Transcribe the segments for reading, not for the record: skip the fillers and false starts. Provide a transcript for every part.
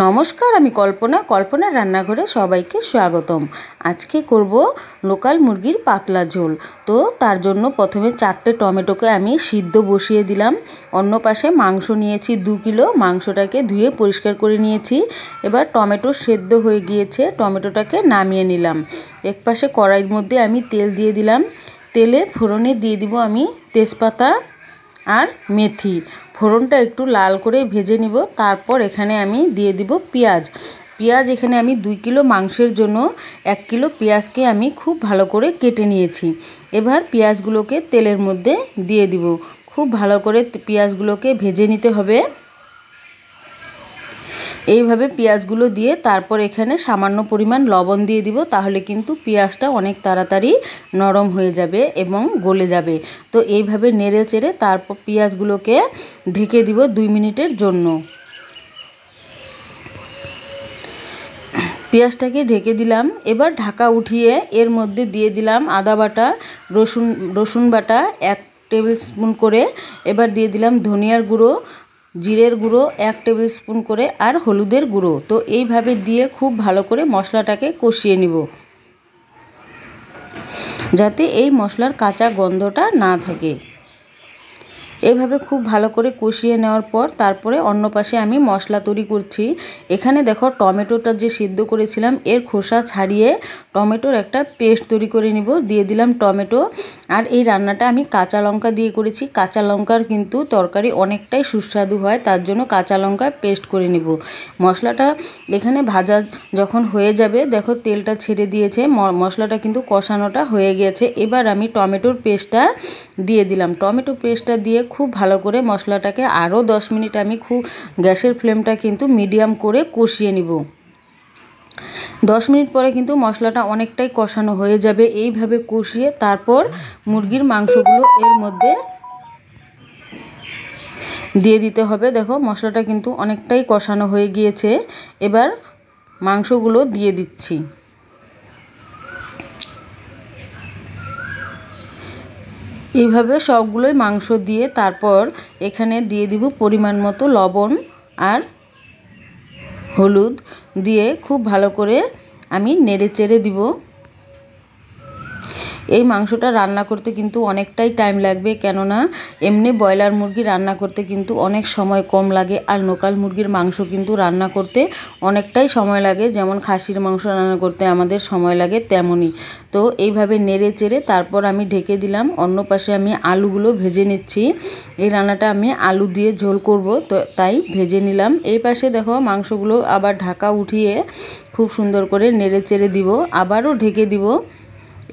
নমস্কার, আমি কল্পনার রান্নাঘরে সবাইকে স্বাগতম। আজকে করব লোকাল মুরগির পাতলা ঝোল। তো তার জন্য প্রথমে 4টে টমেটোকে আমি সিদ্ধ বসিয়ে দিলাম। অন্য পাশে মাংস নিয়েছি 2 কিলো, মাংসটাকে ধুয়ে পরিষ্কার করে নিয়েছি। এবার টমেটো সেদ্ধ হয়ে গিয়েছে, টমেটোটাকে নামিয়ে নিলাম। এক পাশে কড়াইয়ের মধ্যে আমি তেল দিয়ে দিলাম। তেলে ফোড়নে দিয়ে দিব আমি তেজপাতা আর মেথি। ফোড়নটা একটু লাল করে ভেজে নিব। তারপর এখানে আমি দিয়ে দিব পেঁয়াজ। এখানে আমি 2 কিলো মাংসের জন্য 1 কিলো পেঁয়াজকে আমি খুব ভালো করে কেটে নিয়েছি। এবার পেঁয়াজগুলোকে তেলের মধ্যে দিয়ে দিব। খুব ভালো করে পেঁয়াজগুলোকে ভেজে নিতে হবে। এইভাবে পেঁয়াজগুলো দিয়ে তারপর এখানে সামান্য পরিমাণ লবণ দিয়ে দিব, তাহলে কিন্তু পেঁয়াজটা অনেক তাড়াতাড়ি নরম হয়ে যাবে এবং গলে যাবে। তো এইভাবে নেড়ে চেড়ে তারপর পেঁয়াজগুলোকে ঢেকে দিব 2 মিনিটের জন্য। পেঁয়াজটাকে ঢেকে দিলাম। এবার ঢাকা উঠিয়ে এর মধ্যে দিয়ে দিলাম আদা বাটা, রসুন বাটা 1 টেবিল স্পুন করে। এবার দিয়ে দিলাম ধনিয়ার গুঁড়ো, জিরের গুঁড়ো 1 টেবিল স্পুন করে আর হলুদের গুঁড়ো। তো এইভাবে দিয়ে খুব ভালো করে মশলাটাকে কষিয়ে নিব, যাতে এই মশলার কাঁচা গন্ধটা না থাকে। এইভাবে খুব ভালো করে কষিয়ে নেওয়ার পর তারপরে অন্য পাশে আমি মশলা তৈরি করছি। এখানে দেখো টমেটোটা যে সিদ্ধ করেছিলাম এর খোসা ছাড়িয়ে টমেটোর একটা পেস্ট তৈরি করে নিব। দিয়ে দিলাম টমেটো। আর এই রান্নাটা আমি কাঁচা লঙ্কা দিয়ে করেছি। কাঁচা লঙ্কার কিন্তু তরকারি অনেকটাই সুস্বাদু হয়, তার জন্য কাঁচা লঙ্কা পেস্ট করে নিব। মশলাটা এখানে ভাজা যখন হয়ে যাবে, দেখো তেলটা ছেড়ে দিয়েছে, মশলাটা কিন্তু কষানোটা হয়ে গেছে। এবার আমি টমেটোর পেস্টটা দিয়ে দিলাম। টমেটো পেস্টটা দিয়ে খুব ভালো করে মশলাটাকে আরও 10 মিনিট আমি গ্যাসের ফ্লেমটা কিন্তু মিডিয়াম করে কষিয়ে নিব। 10 মিনিট পরে কিন্তু মশলাটা অনেকটাই কষানো হয়ে যাবে। এইভাবে কষিয়ে তারপর মুরগির মাংসগুলো এর মধ্যে দিয়ে দিতে হবে। দেখো মশলাটা কিন্তু অনেকটাই কষানো হয়ে গিয়েছে। এবার মাংসগুলো দিয়ে দিচ্ছি। এইভাবে সবগুলোই মাংস দিয়ে তারপর এখানে দিয়ে দিব পরিমাণ মতো লবণ আর হলুদ দিয়ে খুব ভালো করে আমি নেড়ে চেড়ে দিব। এই মাংসটা রান্না করতে কিন্তু অনেকটাই টাইম লাগবে, কেননা এমনি ব্রয়লার মুরগি রান্না করতে কিন্তু অনেক সময় কম লাগে, আর লোকাল মুরগির মাংস কিন্তু রান্না করতে অনেকটাই সময় লাগে। যেমন খাসির মাংস রান্না করতে আমাদের সময় লাগে তেমনই। তো এইভাবে নেড়ে চেড়ে তারপর আমি ঢেকে দিলাম। অন্য পাশে আমি আলুগুলো ভেজে নিচ্ছি। এই রান্নাটা আমি আলু দিয়ে ঝোল করব, তো তাই ভেজে নিলাম। এই পাশে দেখো মাংসগুলো আবার ঢাকা উঠিয়ে খুব সুন্দর করে নেড়ে চেড়ে দিব, আবারও ঢেকে দিব।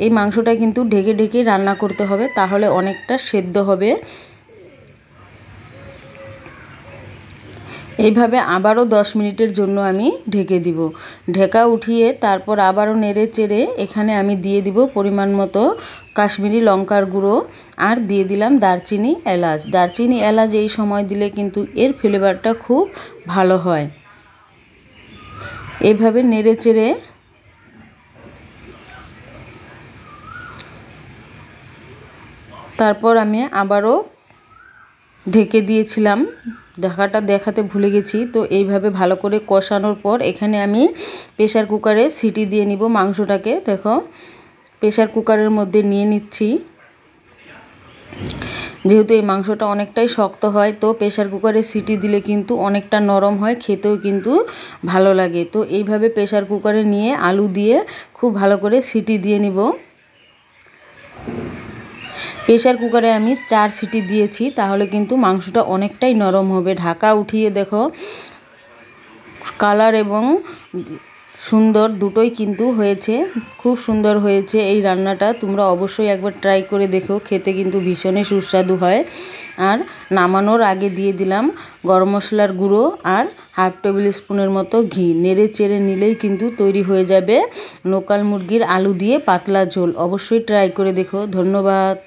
এই মাংসটা কিন্তু ঢেকে ঢেকে রান্না করতে হবে, তাহলে অনেকটা সেদ্ধ হবে। এইভাবে আবারও 10 মিনিটের জন্য আমি ঢেকে দিব। ঢাকা উঠিয়ে তারপর আবারও নেড়ে চেড়ে এখানে আমি দিয়ে দিব পরিমাণ মতো কাশ্মীরি লঙ্কার গুঁড়ো আর দিয়ে দিলাম দারচিনি এলাচ। এই সময় দিলে কিন্তু এর ফ্লেভারটা খুব ভালো হয়। এইভাবে নেড়ে চেড়ে তারপর আমি আবারও ঢেকে দিয়েছিলাম। ঢাকাটা দেখাতে ভুলে গেছি। তো এইভাবে ভালো করে কষানোর পর এখানে আমি প্রেসার কুকারে সিটি দিয়ে নিব মাংসটাকে। দেখো প্রেসার কুকারের মধ্যে নিয়ে নিচ্ছি। যেহেতু এই মাংসটা অনেকটাই শক্ত হয়, তো প্রেসার কুকারে সিটি দিলে কিন্তু অনেকটা নরম হয়, খেতেও কিন্তু ভালো লাগে। তো এইভাবে প্রেসার কুকারে নিয়ে আলু দিয়ে খুব ভালো করে সিটি দিয়ে নিব। প্রেসার কুকারে আমি 4 সিটি দিয়েছি, তাহলে কিন্তু মাংসটা অনেকটাই নরম হবে। ঢাকা উঠিয়ে দেখো কালার এবং সুন্দর দুটোই কিন্তু হয়েছে, খুব সুন্দর হয়েছে এই রান্নাটা। তোমরা অবশ্যই একবার ট্রাই করে দেখো, খেতে কিন্তু ভীষণই সুস্বাদু হয়। আর নামানোর আগে দিয়ে দিলাম গরম মশলার গুঁড়ো আর 1/2 টেবিল স্পুনের মতো ঘি। নেড়ে চেড়ে নিলেই কিন্তু তৈরি হয়ে যাবে লোকাল মুরগির আলু দিয়ে পাতলা ঝোল। অবশ্যই ট্রাই করে দেখো। ধন্যবাদ।